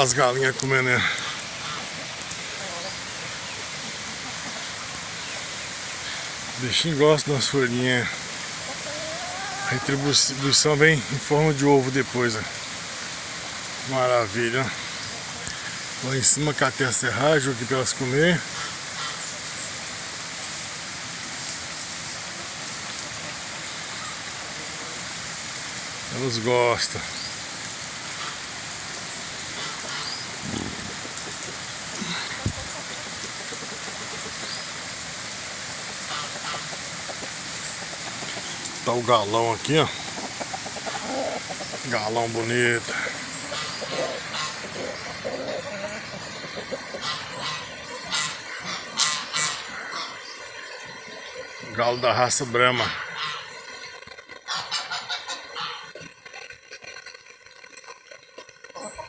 As galinhas comendo, né? O bichinho gosta das folhinhas. A retribuição vem em forma de ovo depois, ó. Maravilha. Lá em cima catei a serragem aqui para elas comer. Elas gostam. Tá o galão aqui, ó. Galão bonito. Galo da raça Brahma.